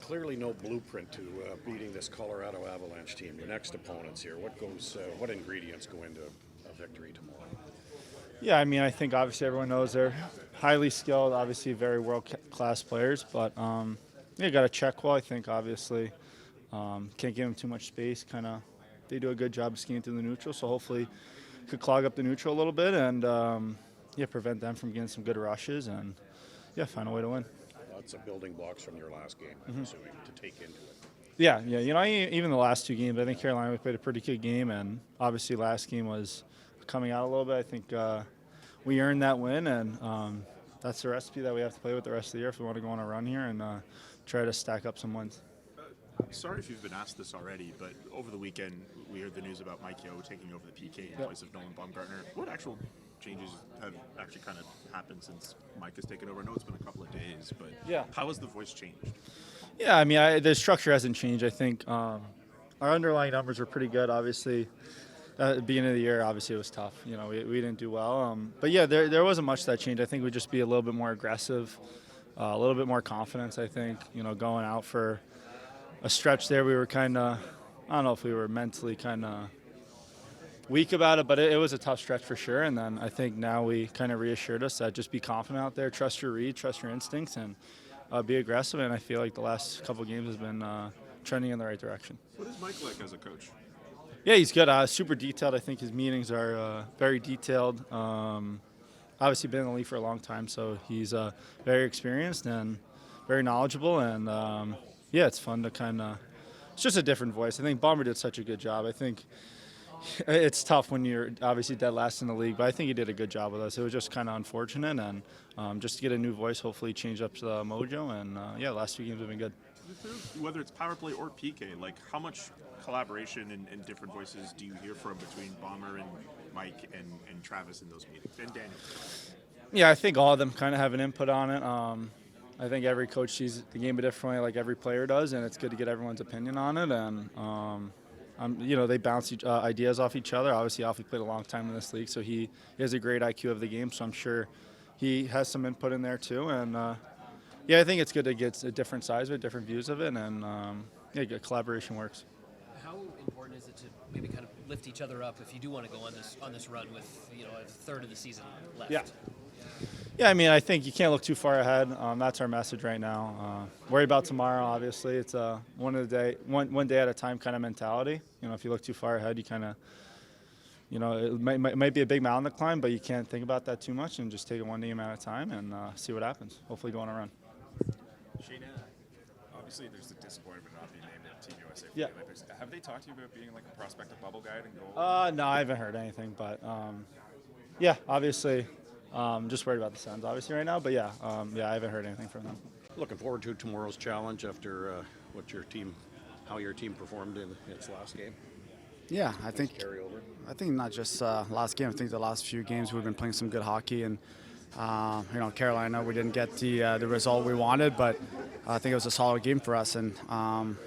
clearly no blueprint to beating this Colorado Avalanche team. Your next opponents here. What ingredients go into a victory tomorrow? Yeah, I mean, I think obviously everyone knows they're highly skilled, obviously very world-class players, but you got to check well. I think obviously can't give them too much space. They do a good job of skiing through the neutral, so hopefully could clog up the neutral a little bit and prevent them from getting some good rushes and find a way to win. Lots of building blocks from your last game, I'm assuming, to take into it. Yeah. You know, even the last two games, I think Carolina played a pretty good game, and obviously last game was coming out a little bit. I think we earned that win, and that's the recipe that we have to play with the rest of the year if we want to go on a run here and try to stack up some wins. Sorry if you've been asked this already, but over the weekend we heard the news about Mike Yeo taking over the PK in place of Nolan Baumgartner. What actual changes have actually kind of happened since Mike has taken over? I know it's been a couple of days, but how has the voice changed? Yeah, I mean, the structure hasn't changed. I think our underlying numbers were pretty good, obviously. At the beginning of the year, obviously, it was tough. You know, we didn't do well. But, yeah, there wasn't much that changed. I think we'd just be a little bit more aggressive, a little bit more confidence, I think. You know, going out for a stretch there, we were kind of, I don't know if we were mentally kind of weak about it, but it was a tough stretch for sure. And then I think now we kind of reassured us that just be confident out there, trust your read, trust your instincts, and be aggressive. And I feel like the last couple of games has been trending in the right direction. What is Mike like as a coach? Yeah, he's good. Super detailed. I think his meetings are very detailed. Obviously been in the league for a long time, so he's very experienced and very knowledgeable. And, it's fun to it's just a different voice. I think Bomber did such a good job. I think it's tough when you're obviously dead last in the league, but I think he did a good job with us. It was just kind of unfortunate, and just to get a new voice, hopefully change up the mojo. And, the last few games have been good. Whether it's power play or PK, like how much collaboration and different voices do you hear from between Bomber and Mike and Travis in those meetings, and Daniel? Yeah, I think all of them kind of have an input on it. I think every coach sees the game a different way, like every player does, and it's good to get everyone's opinion on it. And they bounce ideas off each other. Obviously, Alfie played a long time in this league, so he has a great IQ of the game. So I'm sure he has some input in there too. And I think it's good to get a different size of it, different views of it, and good collaboration works. How important is it to maybe kind of lift each other up if you do want to go on this run with a third of the season left? Yeah, I mean, I think you can't look too far ahead. That's our message right now. Worry about tomorrow, obviously. It's one day at a time kind of mentality. You know, if you look too far ahead, you kind of, it might be a big mountain to climb, but you can't think about that too much and just take it one game at a time and see what happens. Hopefully go on a run. Shane, obviously there's the disappointment not being named at Team USA. Yeah. Have they talked to you about being like a prospective bubble guide and goal? No, I haven't heard anything, but obviously. Just worried about the Sens, obviously, right now. But I haven't heard anything from them. Looking forward to tomorrow's challenge after how your team performed in its last game. Yeah, I think not just last game. I think the last few games we've been playing some good hockey, and Carolina, we didn't get the result we wanted, but I think it was a solid game for us. And now,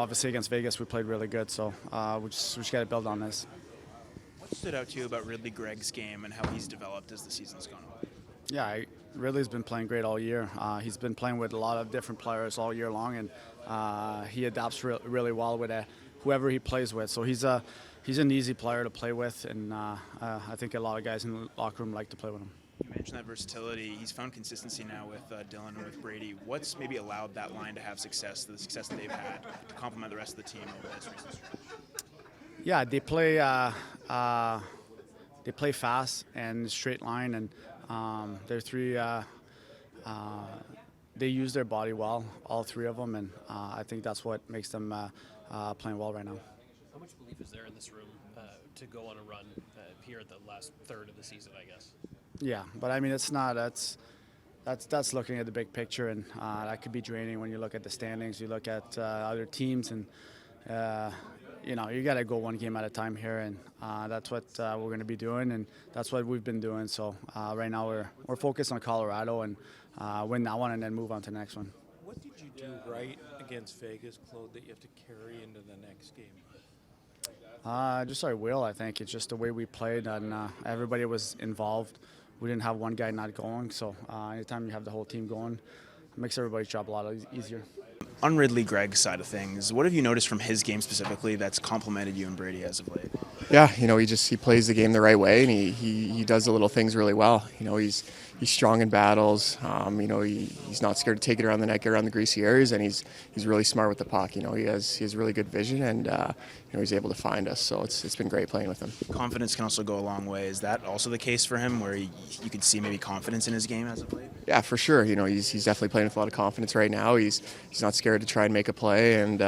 obviously, against Vegas, we played really good. So we just got to build on this. What stood out to you about Ridley Gregg's game and how he's developed as the season's gone on? Yeah, Ridley's been playing great all year. He's been playing with a lot of different players all year long, and he adapts really well with whoever he plays with. So he's an easy player to play with, and I think a lot of guys in the locker room like to play with him. You mentioned that versatility. He's found consistency now with Dylan and with Brady. What's maybe allowed that line to have success, the success that they've had, to complement the rest of the team over this recent stretch? Yeah, they play fast and straight line, and they're three. They use their body well, all three of them, and I think that's what makes them playing well right now. How much belief is there in this room to go on a run here at the last third of the season, I guess? Yeah, but I mean, it's not. That's looking at the big picture, and that could be draining when you look at the standings. You look at other teams, and you got to go one game at a time here, and that's what we're going to be doing, and that's what we've been doing. So right now we're focused on Colorado and win that one, and then move on to the next one. What did you do right against Vegas, Claude, that you have to carry into the next game? Just our will, I think. It's just the way we played, and everybody was involved. We didn't have one guy not going, so anytime you have the whole team going, it makes everybody's job a lot easier. On Ridley Gregg's side of things, what have you noticed from his game specifically that's complemented you and Brady as of late? Yeah, he plays the game the right way, and he does the little things really well. He's strong in battles. He's not scared to take it around the net, get around the greasy areas, and he's really smart with the puck. He has really good vision, and he's able to find us. So it's been great playing with him. Confidence can also go a long way. Is that also the case for him, where you can see maybe confidence in his game as of late? Yeah, for sure. He's definitely playing with a lot of confidence right now. He's not scared to try and make a play, and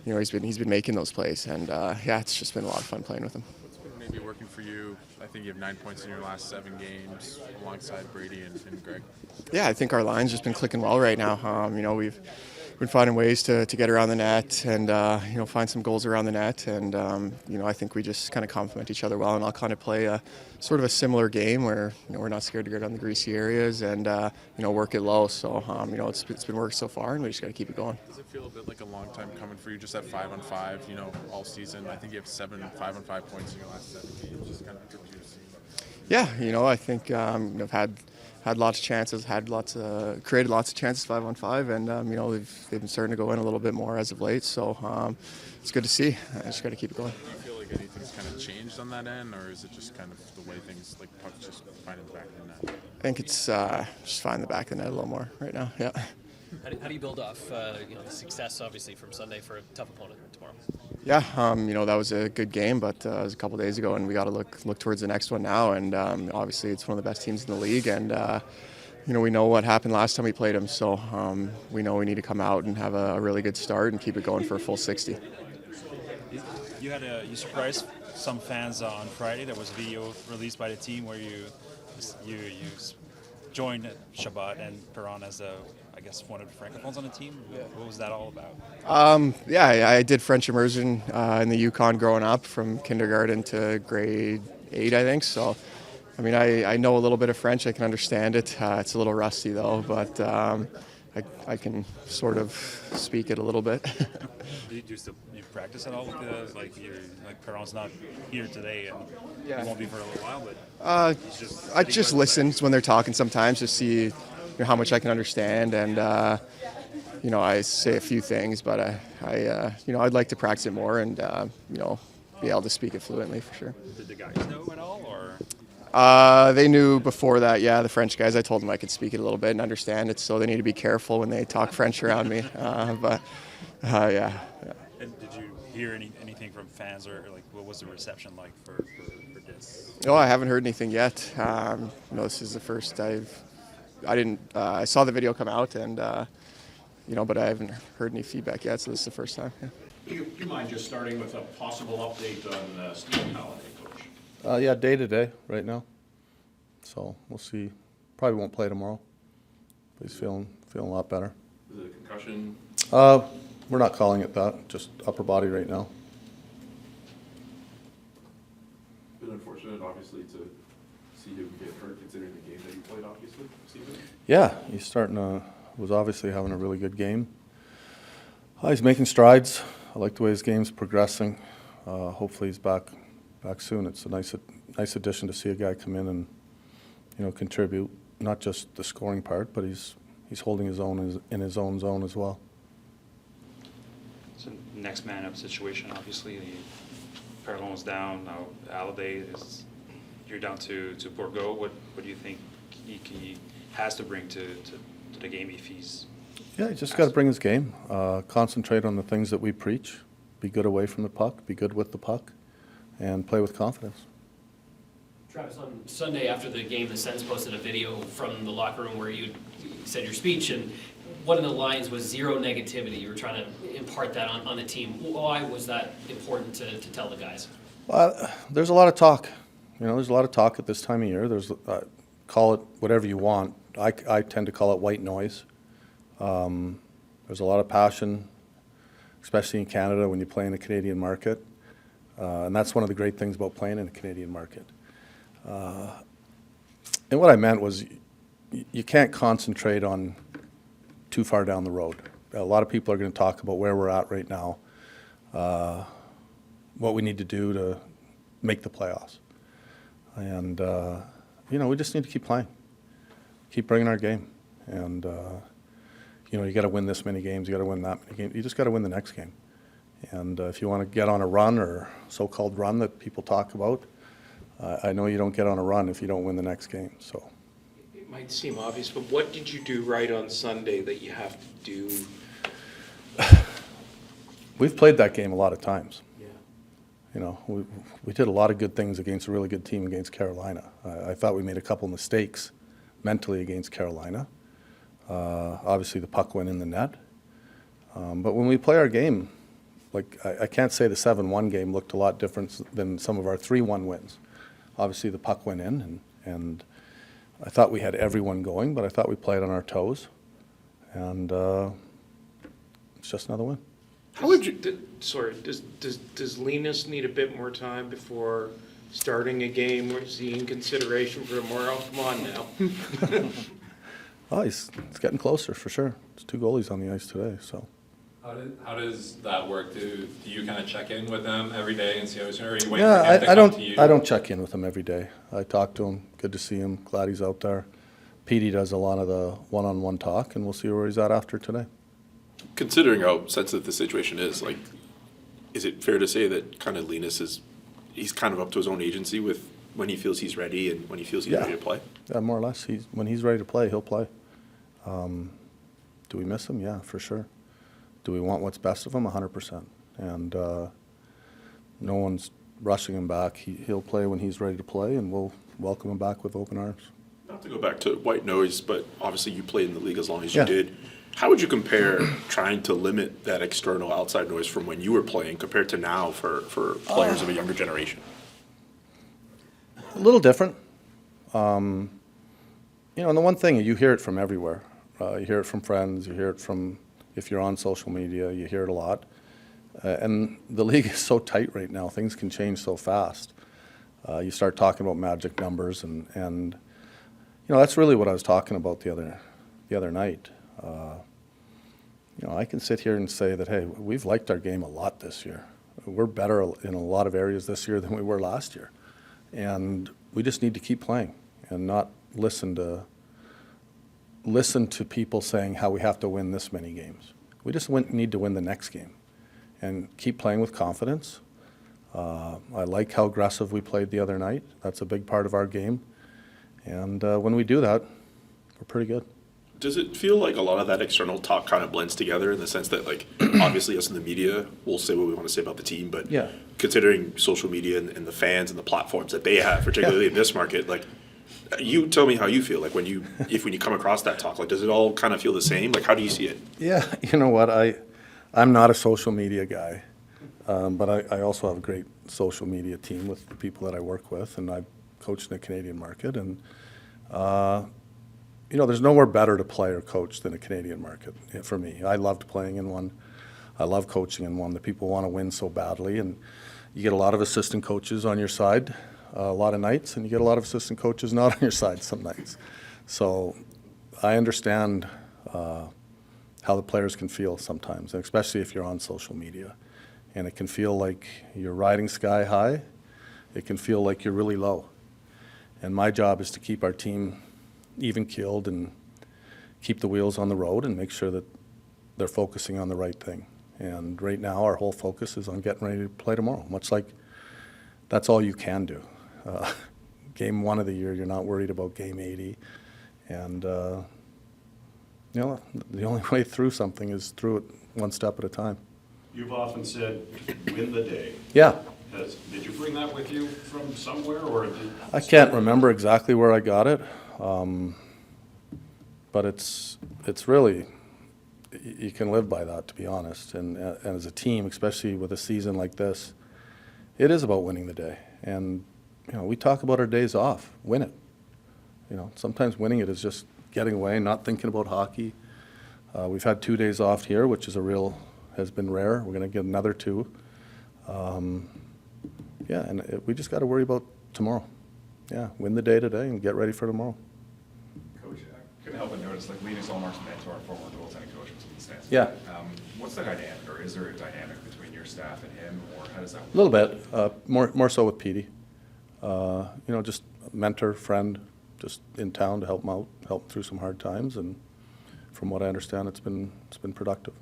he's been making those plays, and it's just been a lot of fun playing with him. What's been maybe working for you? I think you have 9 points in your last 7 games alongside Brady and Gregg. Yeah, I think our line's just been clicking well right now. We've been finding ways to get around the net and find some goals around the net, and I think we just kind of complement each other well, and I'll kind of play a sort of a similar game where we're not scared to get on the greasy areas and work it low. So it's been working so far, and we just got to keep it going. Does it feel a bit like a long time coming for you, just at 5-on-5, all season? I think you have 7 5-on-5 points in your last 7 games. Just kind of what you've seen. Yeah, I think I've had lots of chances, created lots of chances 5-on-5, and they've been starting to go in a little bit more as of late. So it's good to see. I just got to keep it going. Do you feel like anything's kind of changed on that end, or is it just kind of the way things, like pucks just finding the back of the net? I think it's just finding the back of the net a little more right now. Yeah. How do you build off the success, obviously, from Sunday for a tough opponent tomorrow? Yeah, that was a good game, but it was a couple days ago, and we got to look towards the next one now. And obviously, it's one of the best teams in the league, and we know what happened last time we played them, so we know we need to come out and have a really good start and keep it going for a full 60. You surprised some fans on Friday. There was a video released by the team where you joined Shabbat and Perron as one of the francophones on the team. What was that all about? I did French immersion in the Yukon growing up from kindergarten to grade 8, I think. So, I know a little bit of French. I can understand it. It's a little rusty though, but I can sort of speak it a little bit. Do you practice at all with Perron's not here today, and he won't be for a little while, but I just listen when they're talking sometimes to see how much I can understand, and I say a few things, but I'd like to practice it more and be able to speak it fluently for sure. Did the guys know at all, or? They knew before that, the French guys. I told them I could speak it a little bit and understand it, so they need to be careful when they talk French around me. Yeah. And did you hear anything from fans, or what was the reception like for this? No, I haven't heard anything yet. This is the first I saw the video come out, and but I haven't heard any feedback yet, so this is the first time. Yeah. Do you mind just starting with a possible update on Stephen Halliday, Coach? Day to day right now. So we'll see. Probably won't play tomorrow, but he's feeling a lot better. Is it a concussion? We're not calling it that. Just upper body right now. Been unfortunate, obviously, to see him get hurt, considering the game that you played, obviously. Yeah, was obviously having a really good game. He's making strides. I like the way his game's progressing. Hopefully he's back soon. It's a nice addition to see a guy come in and contribute, not just the scoring part, but he's holding his own in his own zone as well. It's a next man up situation, obviously. Perron's down now. Halliday you're down to Bourgault. What do you think he has to bring to the game if he's? Yeah, he just got to bring his game. Concentrate on the things that we preach. Be good away from the puck. Be good with the puck, and play with confidence. Travis, on Sunday after the game, the Sens posted a video from the locker room where you said your speech, and one of the lines was zero negativity. You were trying to impart that on the team. Why was that important to tell the guys? There's a lot of talk. There's a lot of talk at this time of year. There's call it whatever you want. I tend to call it white noise. There's a lot of passion, especially in Canada when you play in the Canadian market. And that's one of the great things about playing in the Canadian market. And what I meant was you can't concentrate on too far down the road. A lot of people are going to talk about where we're at right now, what we need to do to make the playoffs. And, we just need to keep playing, keep bringing our game. And, you got to win this many games, you got to win that many games. You just got to win the next game. And if you want to get on a run or so-called run that people talk about, I know you don't get on a run if you don't win the next game. So It might seem obvious, but what did you do right on Sunday that you have to do? we've played that game a lot of times. Yeah. We did a lot of good things against a really good team against Carolina. I thought we made a couple mistakes mentally against Carolina. Obviously, the puck went in the net. But when we play our game, like I can't say the 7-1 game looked a lot different than some of our 3-1 wins. Obviously, the puck went in, and I thought we had everyone going, but I thought we played on our toes. And it's just another win. How would you? Does Linus need a bit more time before starting a game? Or is he in consideration for tomorrow? Come on now. Oh, he's getting closer for sure. There's 2 goalies on the ice today, so. How does that work? Do you kind of check in with them every day and see how he's doing, or are you waiting for Yeah, him to I come to you? don't check in with him every day. I talk to him. Good to see him. Glad he's out there. Petey does a lot of the one-on-one talk, and we'll see where he's at after today. Considering how sensitive the situation is, like, is it fair to say that kind of Linus he's kind of up to his own agency with when he feels he's ready and when he feels he's ready to play? Yeah, more or less. When he's ready to play, he'll play. Do we miss him? Yeah, for sure. Do we want what's best of him? 100%. And no one's rushing him back. He'll play when he's ready to play, and we'll welcome him back with open arms. Not to go back to white noise, but obviously you played in the league as long as you Yeah. did. How would you compare trying to limit that external outside noise from when you were playing compared to now for players of a younger generation? A little different. And the one thing, you hear it from everywhere. You hear it from friends, you hear it from, if you're on social media, you hear it a lot. And the league is so tight right now, things can change so fast. You start talking about magic numbers, and that's really what I was talking about the other night. I can sit here and say that, hey, we've liked our game a lot this year. We're better in a lot of areas this year than we were last year. And we just need to keep playing and not listen to people saying how we have to win this many games. We just need to win the next game and keep playing with confidence. I like how aggressive we played the other night. That's a big part of our game. And when we do that, we're pretty good. Does it feel like a lot of that external talk kind of blends together in the sense that, like, obviously us in the media, we'll say what we want to say about the team, but Yeah. considering social media and the fans and the platforms that they have, particularly in this market, like, you tell me how you feel, like when you come across that talk, like, does it all kind of feel the same? Like, how do you see it? Yeah, you know what? I'm not a social media guy, but I also have a great social media team with the people that I work with, and I coach in the Canadian market. And, there's nowhere better to play or coach than a Canadian market for me. I loved playing in one. I love coaching in one. The people want to win so badly, and you get a lot of assistant coaches on your side a lot of nights, and you get a lot of assistant coaches not on your side some nights. So I understand how the players can feel sometimes, and especially if you're on social media. And it can feel like you're riding sky high. It can feel like you're really low. And my job is to keep our team even-keeled and keep the wheels on the road and make sure that they're focusing on the right thing. And right now, our whole focus is on getting ready to play tomorrow, much like that's all you can do. Game 1 of the year, you're not worried about game 80. And, the only way through something is through it one step at a time. You've often said, win the day. Yeah. Did you bring that with you from somewhere, or I can't remember exactly where I got it, but it's really, you can live by that, to be honest. And as a team, especially with a season like this, it is about winning the day. And we talk about our days off. Win it. Sometimes winning it is just getting away, not thinking about hockey. We've had 2 days off here, which is has been rare. We're going to get another 2. We just got to worry about tomorrow. Yeah, win the day today and get ready for tomorrow. Coach, I couldn't help but notice, like, Linus Allmark's mentor, former goaltending coach, was in the stands. Yeah. What's the dynamic, or is there a dynamic between your staff and him, or how does that work? A little bit, more so with Petey. Just mentor, friend, just in town to help him out, help him through some hard times. And from what I understand, it's been productive.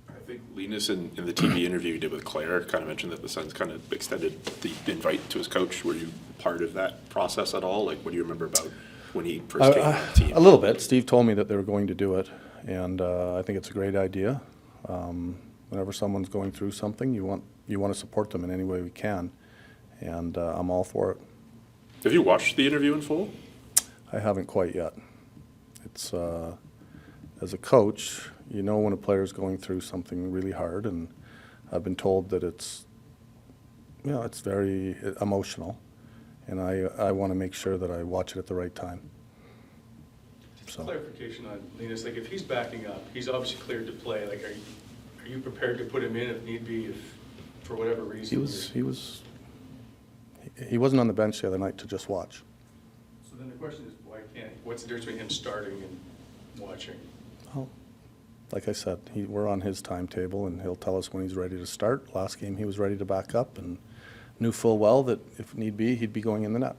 I think Linus in the TV interview you did with Claire kind of mentioned that the Sens kind of extended the invite to his coach. Were you part of that process at all? Like, what do you remember about when he first came on the team? A little bit. Steve told me that they were going to do it, and I think it's a great idea. Whenever someone's going through something, you want to support them in any way we can, and I'm all for it. Have you watched the interview in full? I haven't quite yet. It's as a coach, you know when a player's going through something really hard, and I've been told that it's very emotional, and I want to make sure that I watch it at the right time. So. Clarification on Linus, like if he's backing up, he's obviously cleared to play. Like, are you prepared to put him in if need be, if for whatever reason? He wasn't on the bench the other night to just watch. So then the question is, what's the difference between him starting and watching? Well, like I said, we're on his timetable, and he'll tell us when he's ready to start. Last game, he was ready to back up and knew full well that if need be, he'd be going in the net.